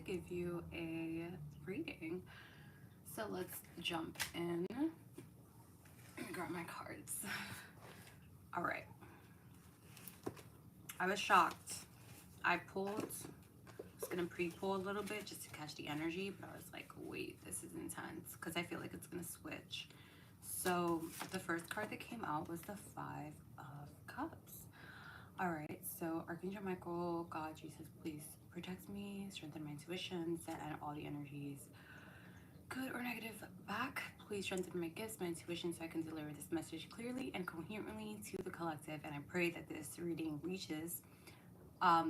give you a reading. So let's jump in. Let me grab my cards. All right. I was shocked. I pulled. I was gonna pre-pull a little bit just to catch the energy, but I was like, wait, this is intense because I feel like it's gonna switch. So the first card that came out was the Five of Cups. All right, so Archangel Michael, God, Jesus, please protect me, strengthen my intuition, set all the energies, good or negative, back. Please strengthen my gifts, my intuition, so I can deliver this message clearly and coherently to the collective. And I pray that this reading reaches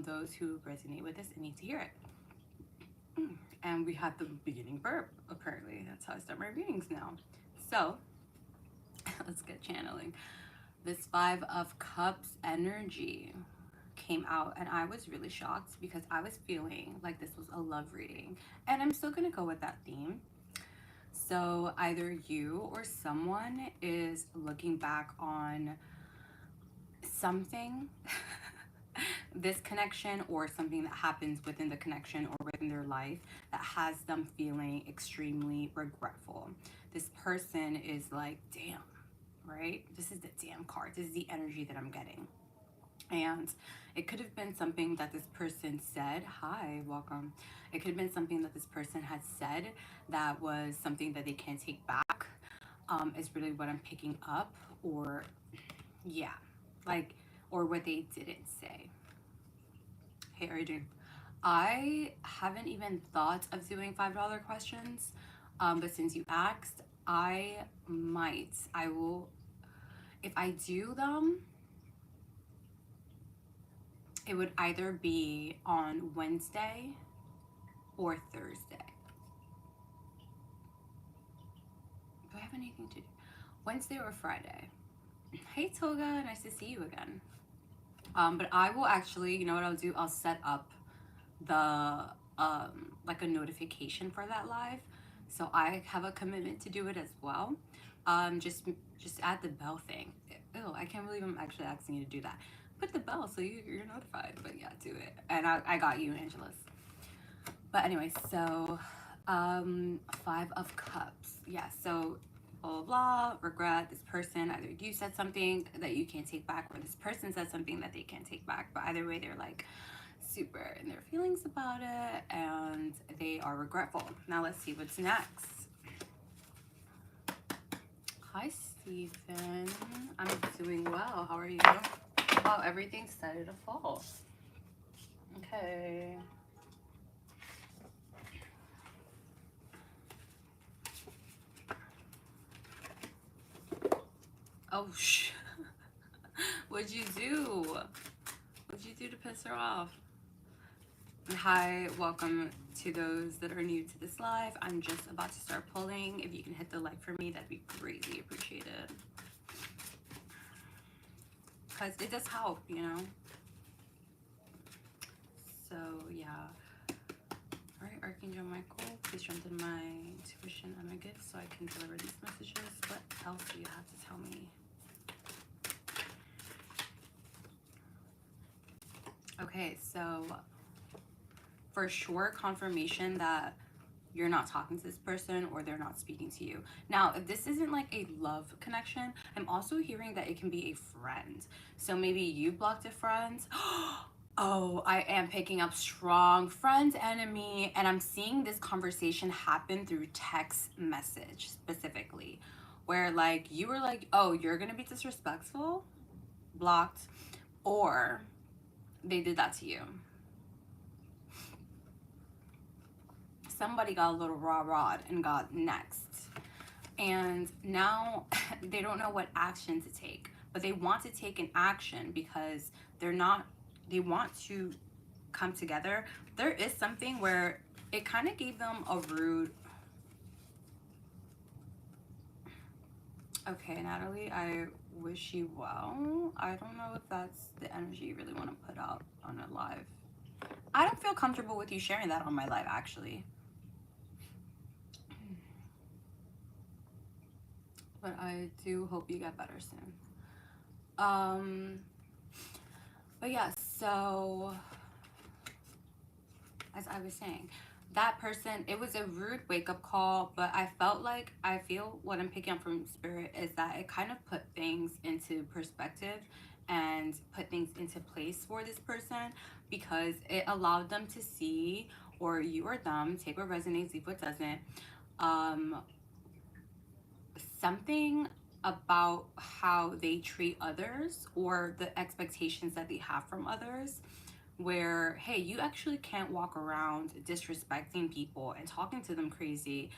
those who resonate with this and need to hear it. And we have the beginning verb, apparently. That's how I start my readings now. So let's get channeling. This Five of Cups energy came out, and I was really shocked because I was feeling like this was a love reading, and I'm still gonna go with that theme. So either you or someone is looking back on something this connection or something that happens within the connection or within their life that has them feeling extremely regretful. This person is like, damn, right? This is the damn card. This is the energy that I'm getting. And it could have been something that this person said. Hi, welcome. It could have been something that this person had said that was something that they can't take back, is really what I'm picking up. Or, yeah, like, or what they didn't say. Hey, are you doing? I haven't even thought of doing $5 questions, but since you asked, I will, if I do them, it would either be on Wednesday or Thursday. Do I have anything to do? Wednesday or Friday? Hey Toga, nice to see you again. But I will actually, you know what I'll do? I'll set up the like a notification for that live, so I have a commitment to do it as well. Just add the bell thing. Ew, I can't believe I'm actually asking you to do that. Put the bell so you're notified. But yeah, do it. And I got you, Angeles. But anyway, so Five of Cups. Yeah, so blah blah blah, regret. This person, either you said something that you can't take back, or this person said something that they can't take back. But either way, they're like super in their feelings about it, and they are regretful. Now let's see what's next. Hi Stephen, I'm doing well. How are you? Wow, everything's started to fall. Okay. Oh what'd you do? What'd you do to piss her off? Hi, welcome to those that are new to this live. I'm just about to start pulling. If you can hit the like for me, that'd be greatly appreciated. Because it does help, you know? So, yeah. Alright, Archangel Michael, please strengthen my intuition and my gifts so I can deliver these messages. What else do you have to tell me? Okay, so for sure confirmation that you're not talking to this person or they're not speaking to you. Now, if this isn't like a love connection, I'm also hearing that it can be a friend. So maybe you blocked a friend. Oh, I am picking up strong friend enemy, and I'm seeing this conversation happen through text message specifically, where like you were like, oh, you're gonna be disrespectful, blocked, or they did that to you. Somebody got a little raw and got next, and now they don't know what action to take, but they want to take an action because they want to come together. There is something where it kind of gave them a rude, okay, Natalie, I wish you well. I don't know if that's the energy you really want to put out on a live. I don't feel comfortable with you sharing that on my live, actually. But I do hope you get better soon. But yeah, so as I was saying, that person, it was a rude wake-up call, but I feel what I'm picking up from spirit is that it kind of put things into perspective and put things into place for this person, because it allowed them to see, or you or them, take what resonates, leave what doesn't, um, something about how they treat others or the expectations that they have from others, where hey, you actually can't walk around disrespecting people and talking to them crazy,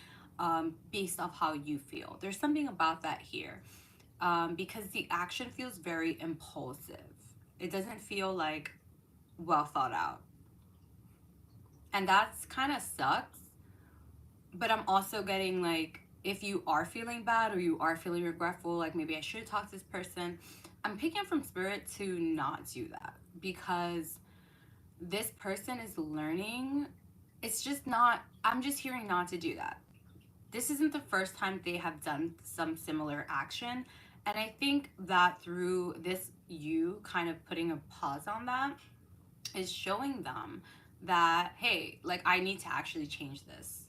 based off how you feel. There's something about that here, because the action feels very impulsive. It doesn't feel like well thought out, and that's kind of sucks. But I'm also getting like, if you are feeling bad or you are feeling regretful, like maybe I should talk to this person, I'm picking up from spirit to not do that, because this person is learning. It's just not, I'm just hearing not to do that. This isn't the first time they have done some similar action. And I think that through this, you kind of putting a pause on that is showing them that, hey, like I need to actually change this.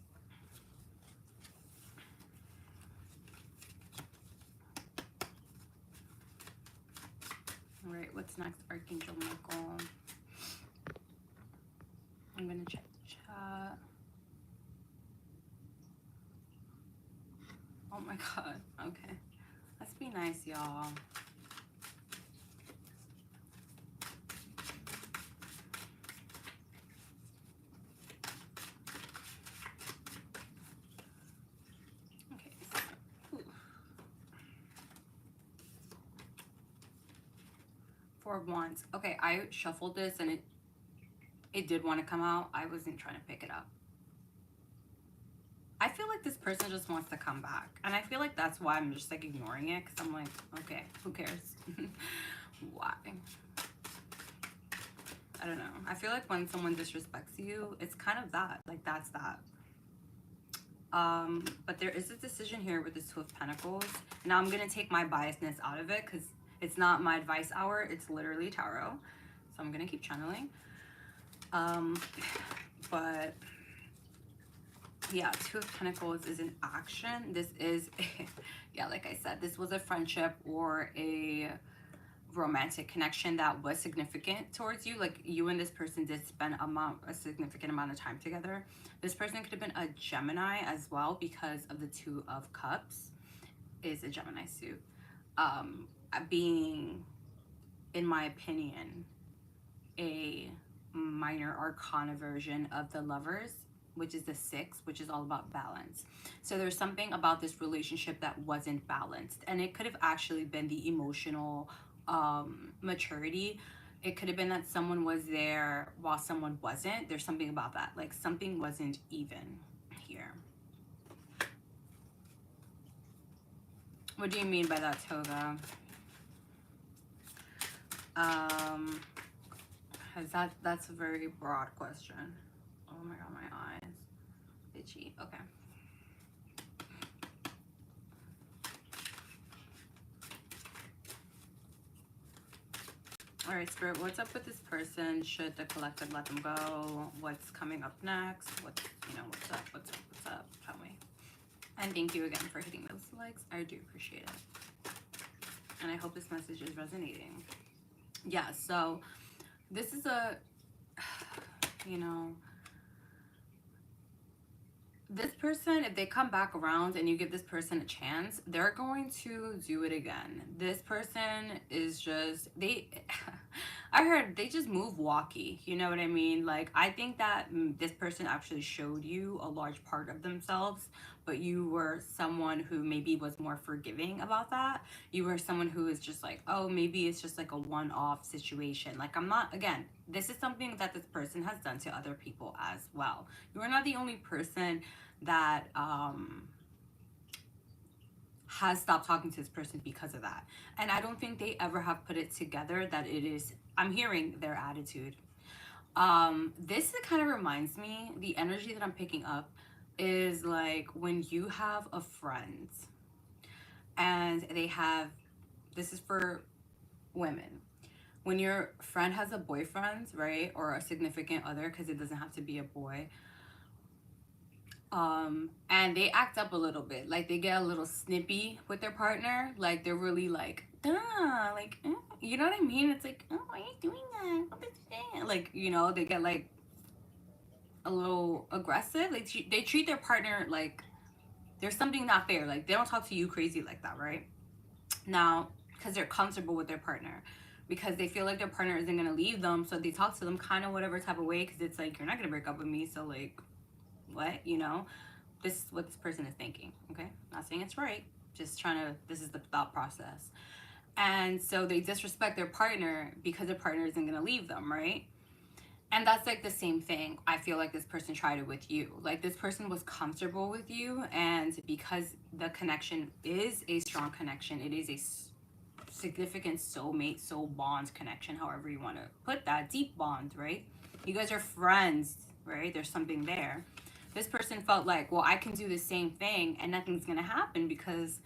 All right, what's next, Archangel Michael? I'm gonna check the chat. Oh my god, okay. Let's be nice, y'all. Okay. Ooh. Four of Wands. Okay, I shuffled this and it did want to come out. I wasn't trying to pick it up. I feel like this person just wants to come back. And I feel like that's why I'm just like ignoring it. Because I'm like, okay, who cares? Why? I don't know. I feel like when someone disrespects you, it's kind of that. Like, that's that. But there is a decision here with the Two of Pentacles. Now I'm going to take my biasness out of it because it's not my advice hour. It's literally tarot. So I'm going to keep channeling. But yeah, Two of Pentacles is an action. This is, yeah, like I said, this was a friendship or a romantic connection that was significant towards you. Like you and this person did spend a significant amount of time together. This person could have been a Gemini as well, because of the Two of Cups is a Gemini suit. Being, in my opinion, a minor arcana version of the Lovers, which is the Six, which is all about balance. So there's something about this relationship that wasn't balanced, and it could have actually been the emotional maturity. It could have been that someone was there while someone wasn't. There's something about that, like something wasn't even here. What do you mean by that, Toga? That's a very broad question. Oh my god, my eyes itchy. Okay. All right, Spirit, what's up with this person? Should the collective let them go? What's coming up next? What's up? What's up? Tell me. And thank you again for hitting those likes. I do appreciate it. And I hope this message is resonating. Yeah, so this is a, this person, if they come back around and you give this person a chance, they're going to do it again. This person is just, I heard they just move walkie, you know what I mean? Like, I think that this person actually showed you a large part of themselves, but you were someone who maybe was more forgiving about that. You were someone who is just like, oh, maybe it's just like a one-off situation. Like, I'm not, again, this is something that this person has done to other people as well. You are not the only person that has stopped talking to this person because of that. And I don't think they ever have put it together that it is, I'm hearing their attitude. This kind of reminds me, the energy that I'm picking up is like when you have a friend and they have, this is for women, when your friend has a boyfriend, right, or a significant other, because it doesn't have to be a boy, And they act up a little bit. Like, they get a little snippy with their partner. Like, they're really like, duh, like, you know what I mean? It's like, oh, why are you doing that? What is that? Like, you know, they get like a little aggressive. They treat their partner like there's something not fair. Like, they don't talk to you crazy like that, right? Now, because they're comfortable with their partner, because they feel like their partner isn't gonna leave them, so they talk to them kind of whatever type of way, because it's like, you're not gonna break up with me, so like, what, you know? This is what this person is thinking, okay? Not saying it's right, just trying to, this is the thought process. And so they disrespect their partner because their partner isn't gonna leave them, right? And that's like the same thing. I feel like this person tried it with you. Like, this person was comfortable with you, and because the connection is a strong connection, it is a significant soulmate, soul bond connection, however you want to put that, deep bond, right? You guys are friends, right? There's something there. This person felt like, well, I can do the same thing and nothing's gonna happen, because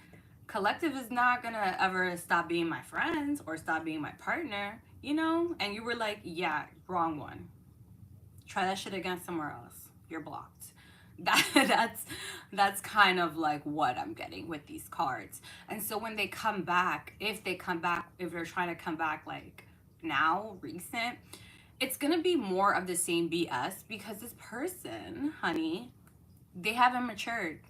collective is not gonna ever stop being my friends or stop being my partner, you know? And you were like, yeah, wrong one. Try that shit again somewhere else. You're blocked. That's kind of like what I'm getting with these cards. And so when they come back, if they're trying to come back like now, recent, it's gonna be more of the same BS, because this person, honey, they haven't matured.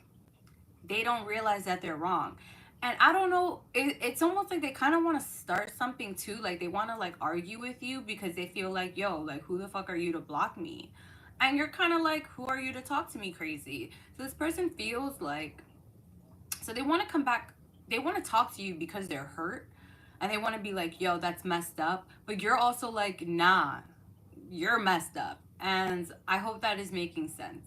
They don't realize that they're wrong. And I don't know, it's almost like they kind of want to start something too. Like, they want to like argue with you because they feel like, yo, like, who the fuck are you to block me? And you're kind of like, who are you to talk to me crazy? So this person feels like, so they want to come back, they want to talk to you because they're hurt. And they want to be like, yo, that's messed up. But you're also like, nah, you're messed up. And I hope that is making sense.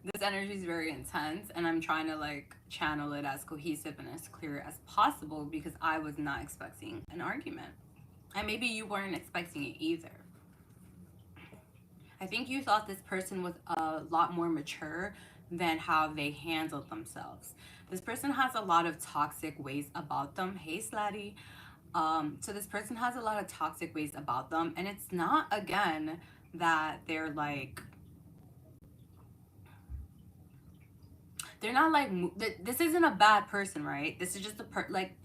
This energy is very intense, and I'm trying to like channel it as cohesive and as clear as possible, because I was not expecting an argument. And maybe you weren't expecting it either. I think you thought this person was a lot more mature than how they handled themselves. This person has a lot of toxic ways about them. Hey, Slatty. So this person has a lot of toxic ways about them, and it's not, again, that they're like, they're not like, this isn't a bad person, right? This is just like,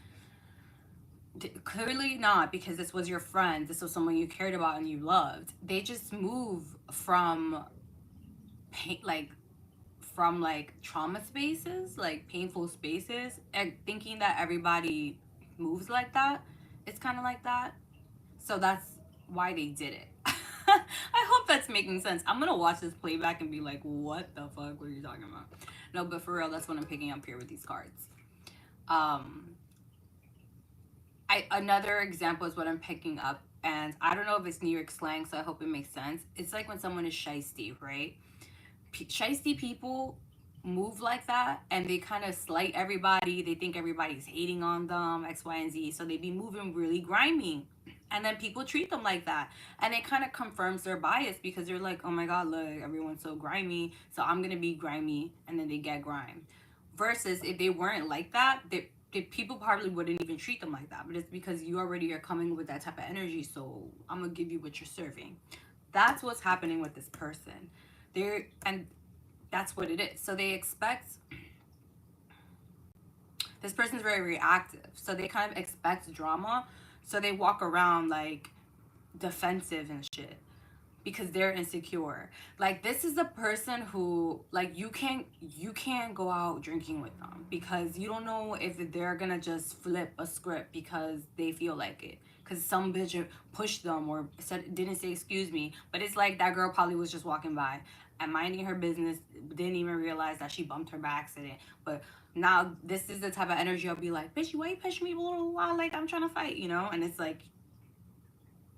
clearly not, because this was your friend, this was someone you cared about and you loved. They just move from pain, from like trauma spaces, like painful spaces, and thinking that everybody moves like that. It's kind of like that. So that's why they did it. I hope that's making sense. I'm gonna watch this playback and be like, what the fuck were you talking about? No, but for real, that's what I'm picking up here with these cards. Another example is what I'm picking up, and I don't know if it's New York slang, so I hope it makes sense. It's like when someone is shiesty, right? Shiesty people move like that, and they kind of slight everybody. They think everybody's hating on them, X, Y, and Z. So they be moving really grimy, and then people treat them like that, and it kind of confirms their bias, because they're like, oh my god, look, everyone's so grimy, so I'm gonna be grimy, and then they get grime. Versus if they weren't like that, the people probably wouldn't even treat them like that. But it's because you already are coming with that type of energy, so I'm gonna give you what you're serving. That's what's happening with this person. And that's what it is. So they expect, this person's very reactive, so they kind of expect drama, so they walk around like defensive and shit, because they're insecure. Like, this is a person who, like, you can't go out drinking with them, because you don't know if they're gonna just flip a script because they feel like it, because some bitch pushed them or didn't say excuse me. But it's like that girl probably was just walking by and minding her business, didn't even realize that she bumped her by accident. But now this is the type of energy I'll be like, bitch, why you pushing me, blah, blah, blah, like I'm trying to fight, you know? And it's like,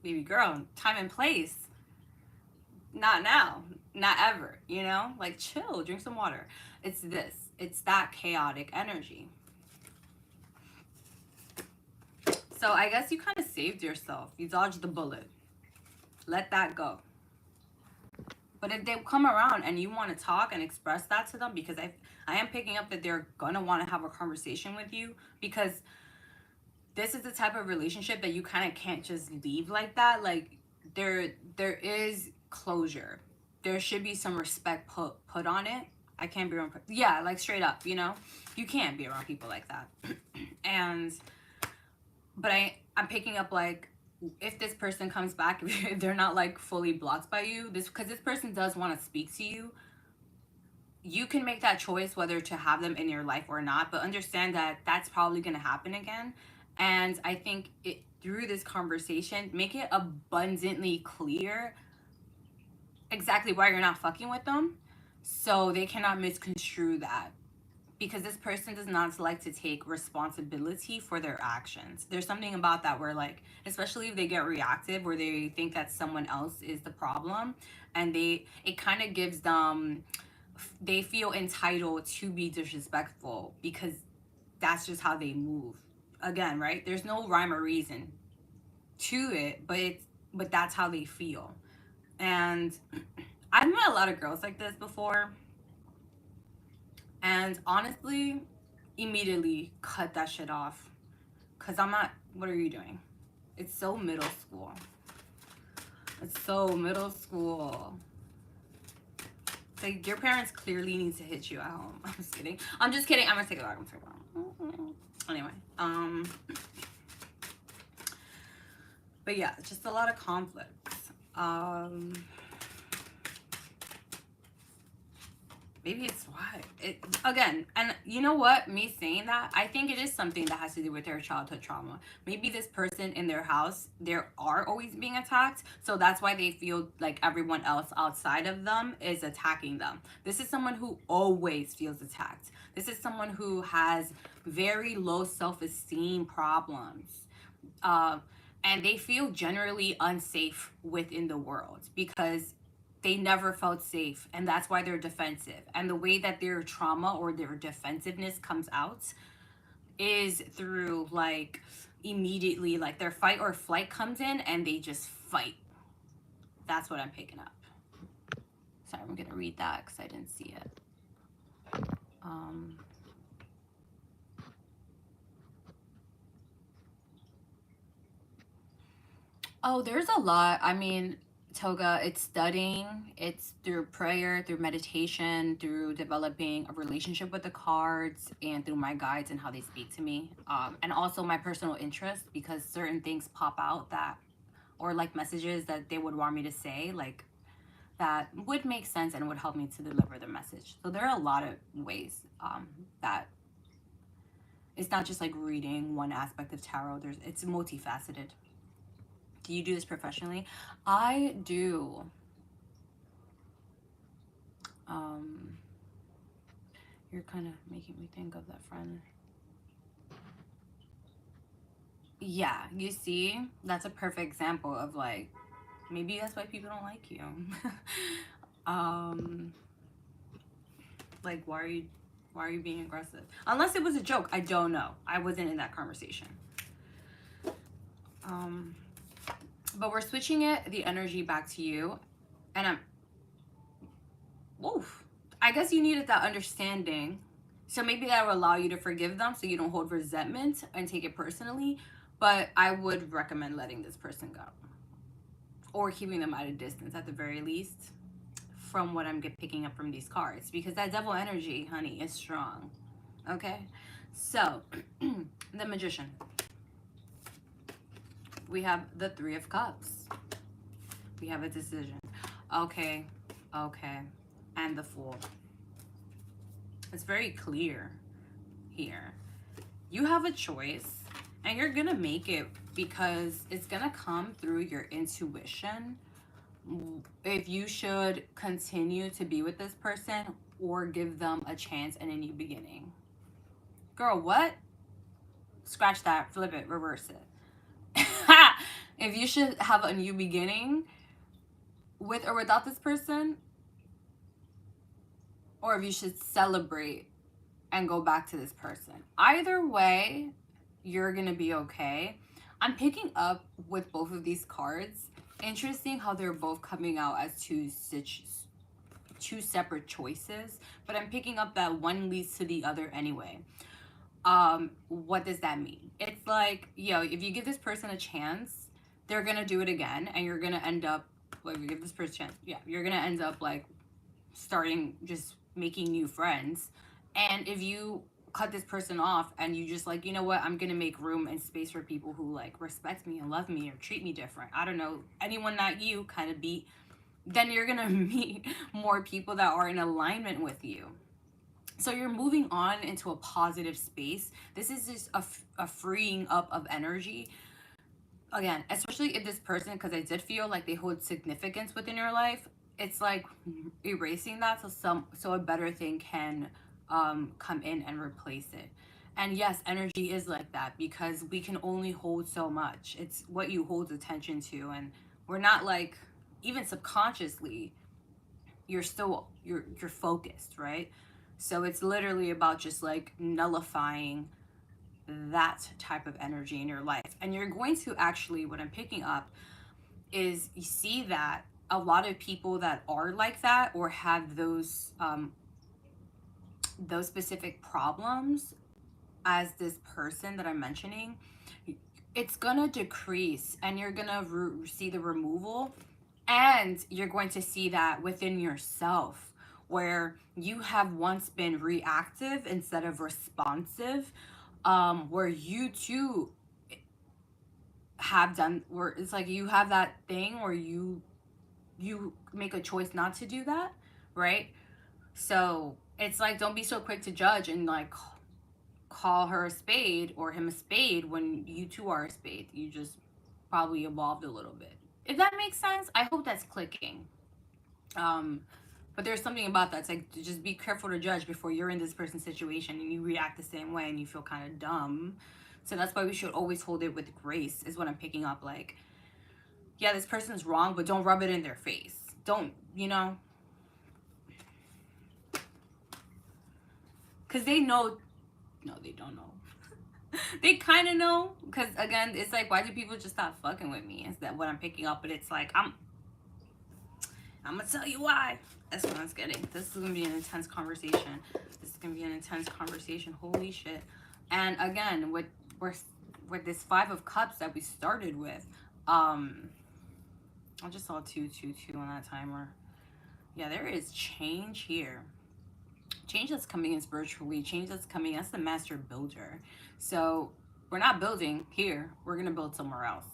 baby girl, time and place. Not now, not ever, you know? Like, chill, drink some water. It's that chaotic energy. So I guess you kind of saved yourself. You dodged the bullet. Let that go. But if they come around and you want to talk and express that to them, because I am picking up that they're gonna want to have a conversation with you, because this is the type of relationship that you kind of can't just leave like that. Like, there is closure. There should be some respect put on it. I can't be around, yeah, like straight up, you know, you can't be around people like that. And, but I'm picking up like, if this person comes back, if they're not like fully blocked by you, because this person does want to speak to you, you can make that choice whether to have them in your life or not, but understand that that's probably going to happen again. And I think through this conversation, make it abundantly clear exactly why you're not fucking with them, so they cannot misconstrue that. Because this person does not like to take responsibility for their actions. There's something about that where, like, especially if they get reactive, where they think that someone else is the problem, and it kind of gives them, they feel entitled to be disrespectful because that's just how they move. Again, right? There's no rhyme or reason to it, but that's how they feel. And I've met a lot of girls like this before, and honestly, immediately cut that shit off. Cause I'm not, what are you doing? It's so middle school. It's so middle school. It's like your parents clearly need to hit you at home. I'm just kidding. I'm just kidding. I'm gonna take it back. Anyway, but yeah, just a lot of conflicts. Maybe it's why again, and you know what, me saying that, I think it is something that has to do with their childhood trauma. Maybe this person in their house, they are always being attacked, so that's why they feel like everyone else outside of them is attacking them. This is someone who always feels attacked. This is someone who has very low self-esteem problems, and they feel generally unsafe within the world because they never felt safe, and that's why they're defensive. And the way that their trauma or their defensiveness comes out is through, like, immediately, like, their fight or flight comes in and they just fight. That's what I'm picking up. Sorry, I'm gonna read that because I didn't see it. Oh, there's a lot. I mean, Toga, it's studying, it's through prayer, through meditation, through developing a relationship with the cards, and through my guides and how they speak to me. And also my personal interest, because certain things pop out that, or like messages that they would want me to say, like that would make sense and would help me to deliver the message. So there are a lot of ways that it's not just like reading one aspect of tarot. It's multifaceted. Do you do this professionally? I do. You're kind of making me think of that friend. Yeah, you see, that's a perfect example of, like, maybe that's why people don't like you. Like, why are you being aggressive? Unless it was a joke. I don't know. I wasn't in that conversation. But we're switching the energy back to you, and I guess you needed that understanding, so maybe that will allow you to forgive them, so you don't hold resentment and take it personally. But I would recommend letting this person go, or keeping them at a distance at the very least, from what I'm picking up from these cards, because that devil energy, honey, is strong. Okay, so the Magician. We have the Three of Cups. We have a decision. Okay. And the Fool. It's very clear here. You have a choice, and you're gonna make it, because it's gonna come through your intuition if you should continue to be with this person or give them a chance and a new beginning. Girl, what? Scratch that, flip it, reverse it. If you should have a new beginning with or without this person, or if you should celebrate and go back to this person. Either way, you're gonna be okay. I'm picking up with both of these cards. Interesting how they're both coming out as two separate choices, but I'm picking up that one leads to the other anyway. What does that mean? It's like, yo, if you give this person a chance, they're gonna do it again, and you're gonna end up, like, if you give this person a chance, yeah, you're gonna end up like starting just making new friends. And if you cut this person off and you just like, you know what, I'm gonna make room and space for people who like respect me and love me or treat me different, I don't know, anyone that you kind of beat, then you're gonna meet more people that are in alignment with you. So you're moving on into a positive space. This is just a freeing up of energy. Again, especially if this person, because I did feel like they hold significance within your life, it's like erasing that so a better thing can come in and replace it. And yes, energy is like that because we can only hold so much. It's what you hold attention to, and we're not like, even subconsciously, you're focused, right? So it's literally about just like nullifying that type of energy in your life. And you're going to actually, what I'm picking up is you see that a lot of people that are like that or have those specific problems as this person that I'm mentioning, it's gonna decrease and you're gonna see the removal, and you're going to see that within yourself where you have once been reactive instead of responsive, where you too have done, where it's like you have that thing where you make a choice not to do that, right? So it's like, don't be so quick to judge and like call her a spade or him a spade when you two are a spade. You just probably evolved a little bit, if that makes sense. I hope that's clicking. But there's something about that. It's like, just be careful to judge before you're in this person's situation and you react the same way and you feel kind of dumb. So that's why we should always hold it with grace, is what I'm picking up. Like, yeah, this person's wrong, but don't rub it in their face. Don't, you know? Because they know. No, they don't know. They kind of know. Because, again, it's like, why do people just stop fucking with me? Is that what I'm picking up? But it's like, I'm going to tell you why. That's what I was getting. This is going to be an intense conversation. Holy shit. And again, with this 5 of Cups that we started with, I just saw 222 on that timer. Yeah, there is change here. Change that's coming in spiritually. Change that's coming. That's the master builder. So we're not building here. We're going to build somewhere else.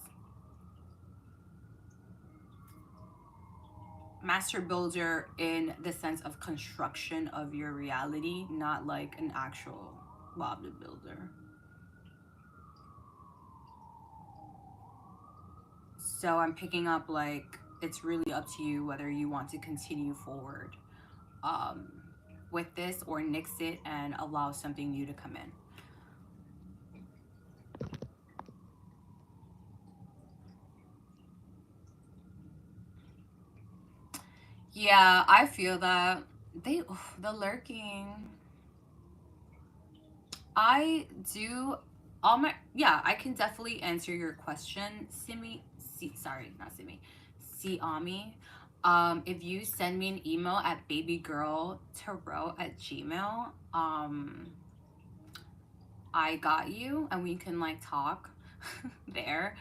Master builder in the sense of construction of your reality, not like an actual Bob the Builder. So I'm picking up like, it's really up to you whether you want to continue forward with this or nix it and allow something new to come in. Yeah, I feel that. The lurking. I do all my, yeah, I can definitely answer your question, Siami. If you send me an email at bbygrl@gmail.com, I got you, and we can like talk there.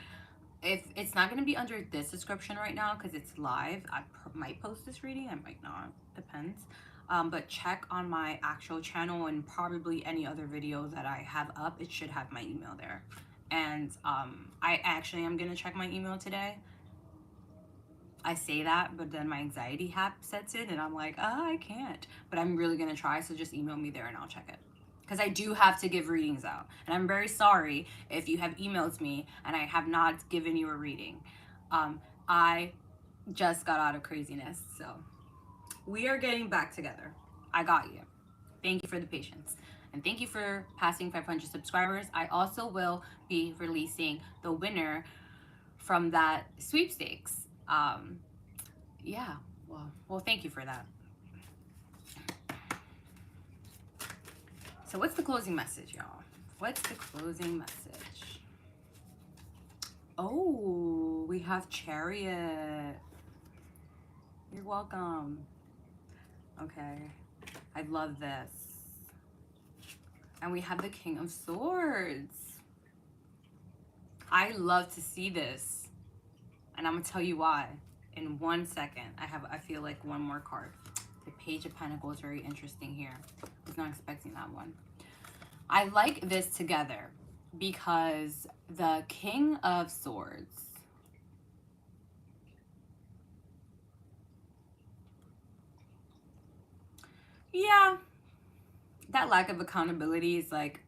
If it's not going to be under this description right now because it's live, I might post this reading, I might not, depends. But check on my actual channel and probably any other video that I have up. It should have my email there. And I actually am going to check my email today. I say that, but then my anxiety sets in and I'm like, I can't. But I'm really going to try, so just email me there and I'll check it. Because I do have to give readings out. And I'm very sorry if you have emailed me and I have not given you a reading. I just got out of craziness, so we are getting back together. I got you. Thank you for the patience. And thank you for passing 500 subscribers. I also will be releasing the winner from that sweepstakes. Yeah, well, thank you for that. So what's the closing message, y'all? What's the closing message? Oh, we have Chariot. You're welcome. Okay, I love this. And we have the King of Swords. I love to see this. And I'm gonna tell you why in 1 second. I feel like one more card to Page of Pentacles, very interesting here. I was not expecting that one. I like this together because the King of Swords. Yeah, that lack of accountability is like,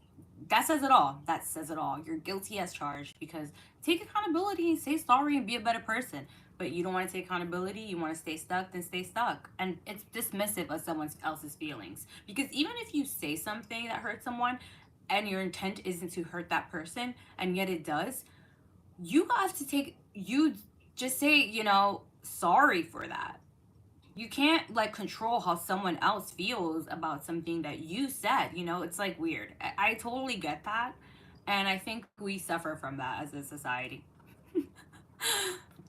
that says it all. That says it all. You're guilty as charged, because take accountability and say sorry and be a better person. But you don't want to take accountability, you want to stay stuck, then stay stuck. And it's dismissive of someone else's feelings. Because even if you say something that hurts someone and your intent isn't to hurt that person, and yet it does, you have to you just say, you know, sorry for that. You can't like control how someone else feels about something that you said, you know. It's like weird. I totally get that, and I think we suffer from that as a society.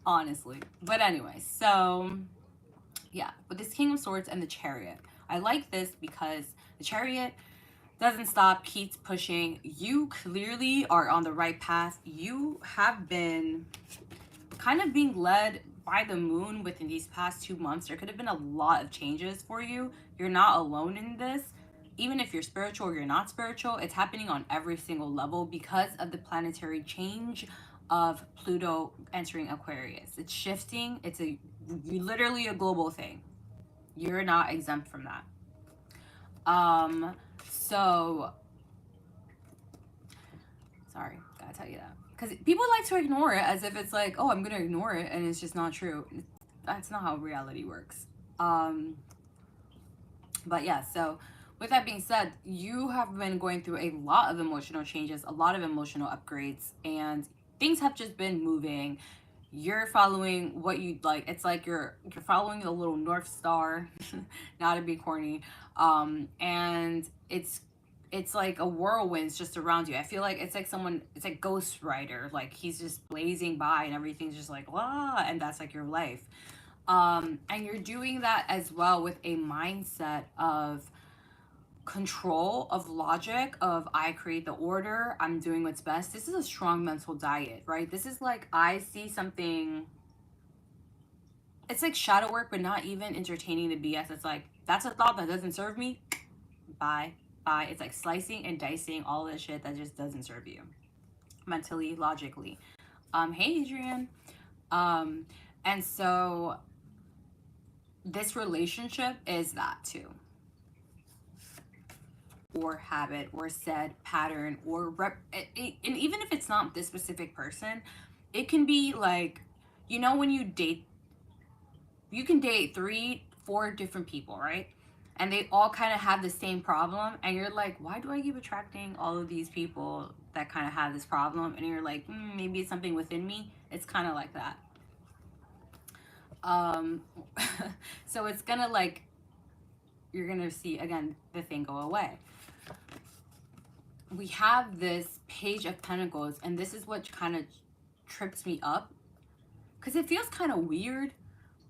Honestly. But anyway, so yeah, but this King of Swords and the Chariot, I like this because the Chariot doesn't stop, keeps pushing. You clearly are on the right path. You have been kind of being led by the moon within these past 2 months. There could have been a lot of changes for you. You're not alone in this. Even if you're spiritual or you're not spiritual, it's happening on every single level because of the planetary change of Pluto entering Aquarius. It's shifting. It's literally a global thing. You're not exempt from that. So sorry, gotta tell you that. Because people like to ignore it as if it's like, oh, I'm gonna ignore it, and it's just not true. That's not how reality works. But yeah, so with that being said, you have been going through a lot of emotional changes, a lot of emotional upgrades, and things have just been moving. You're following what you like. It's like you're following the little North Star, not to be corny. And it's like a whirlwind's just around you. I feel like it's like someone, it's like Ghost Rider, like he's just blazing by and everything's just like wow, and that's like your life. And you're doing that as well with a mindset of control, of logic, of I create the order, I'm doing what's best. This is a strong mental diet, right? This is like, I see something, it's like shadow work, but not even entertaining the BS. It's like, that's a thought that doesn't serve me, bye. It's like slicing and dicing all this shit that just doesn't serve you mentally, logically. Hey Adrian. And so this relationship is that too, or habit, or said pattern, or and even if it's not this specific person, it can be like, you know, when you date, you can date 3-4 different people, right? And they all kind of have the same problem, and you're like, why do I keep attracting all of these people that kind of have this problem? And you're like, maybe it's something within me. It's kind of like that. So it's gonna like, you're gonna see again the thing go away. We have this Page of Pentacles, and this is what kind of trips me up, because it feels kind of weird,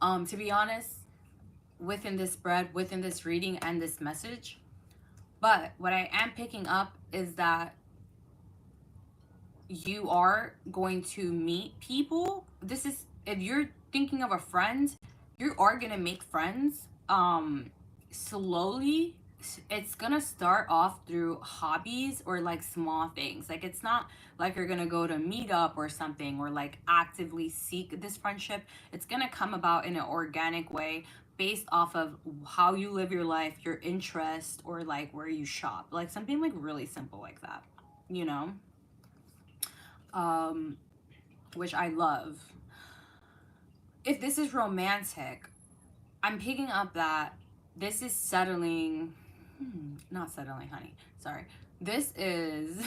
to be honest, within this spread, within this reading and this message. But what I am picking up is that you are going to meet people. This is, if you're thinking of a friend, you are gonna make friends slowly. It's gonna start off through hobbies or like small things. Like, it's not like you're gonna go to meet up or something, or like actively seek this friendship. It's gonna come about in an organic way, based off of how you live your life, your interest, or like where you shop, like something like really simple like that, you know. Which I love. If this is romantic, I'm picking up that this is settling, not settling, honey, sorry. This is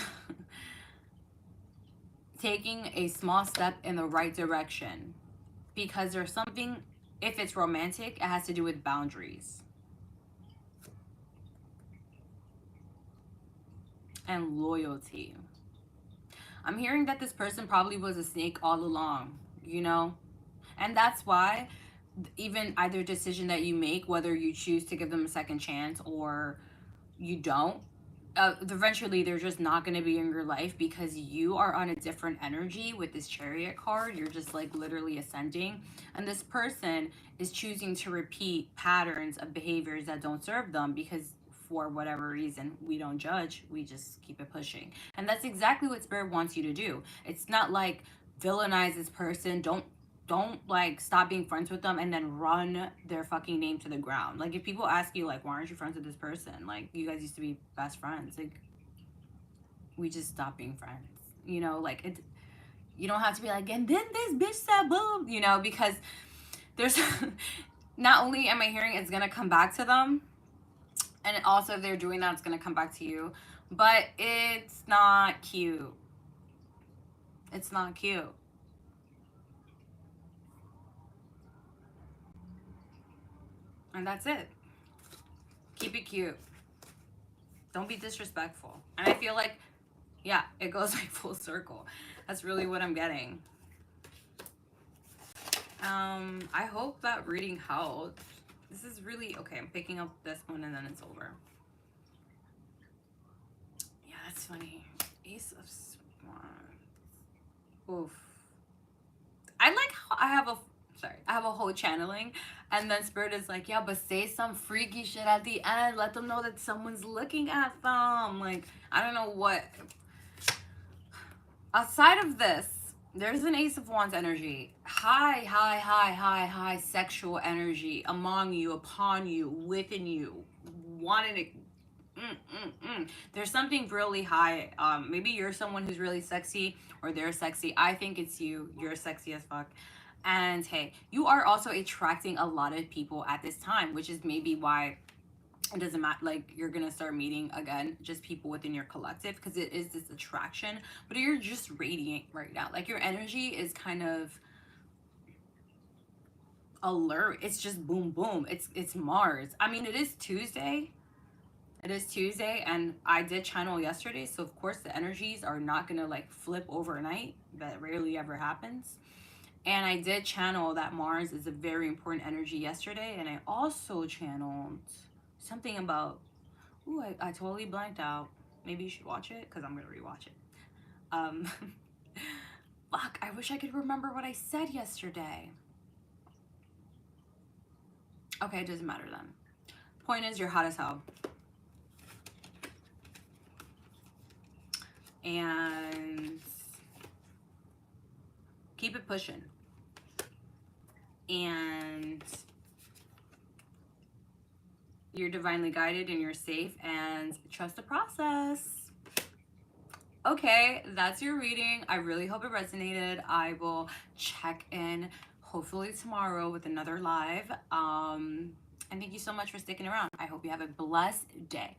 taking a small step in the right direction, because there's something, if it's romantic, it has to do with boundaries and loyalty. I'm hearing that this person probably was a snake all along, you know? And that's why even either decision that you make, whether you choose to give them a second chance or you don't, eventually they're just not going to be in your life because you are on a different energy with this Chariot card. You're just like literally ascending, and this person is choosing to repeat patterns of behaviors that don't serve them because for whatever reason, we don't judge, we just keep it pushing. And that's exactly what Spirit wants you to do. It's not like villainize this person, don't like stop being friends with them and then run their fucking name to the ground. Like if people ask you like, why aren't you friends with this person, like you guys used to be best friends, like we just stopped being friends, you know, like it. You don't have to be like, and then this bitch said boom, you know, because there's not only am I hearing it's gonna come back to them, and also if they're doing that, it's gonna come back to you, but it's not cute. It's not cute. And that's it. Keep it cute. Don't be disrespectful. And I feel like, yeah, it goes like full circle. That's really what I'm getting. I hope that reading helped. This is really, okay, I'm picking up this one and then it's over. Yeah, that's funny. Ace of Wands. Oof. I like how I have a whole channeling, and then Spirit is like, yeah, but say some freaky shit at the end. Let them know that someone's looking at them. Like, I don't know what. Aside of this, there's an Ace of Wands energy. High sexual energy among you, upon you, within you. Wanting to. There's something really high. Maybe you're someone who's really sexy, or they're sexy. I think it's you. You're sexy as fuck. And hey, you are also attracting a lot of people at this time, which is maybe why it doesn't matter, like you're gonna start meeting again just people within your collective, because it is this attraction, but you're just radiant right now. Like your energy is kind of alert. It's just boom boom. It's Mars. I mean, it is Tuesday. It is Tuesday, and I did channel yesterday, so of course the energies are not gonna like flip overnight. That rarely ever happens. And I did channel that Mars is a very important energy yesterday. And I also channeled something about, ooh, I totally blanked out. Maybe you should watch it because I'm going to rewatch it. Fuck, I wish I could remember what I said yesterday. Okay, it doesn't matter then. Point is, you're hot as hell. And keep it pushing. And you're divinely guided and you're safe, and trust the process. Okay, that's your reading. I really hope it resonated. I will check in hopefully tomorrow with another live. And thank you so much for sticking around. I hope you have a blessed day.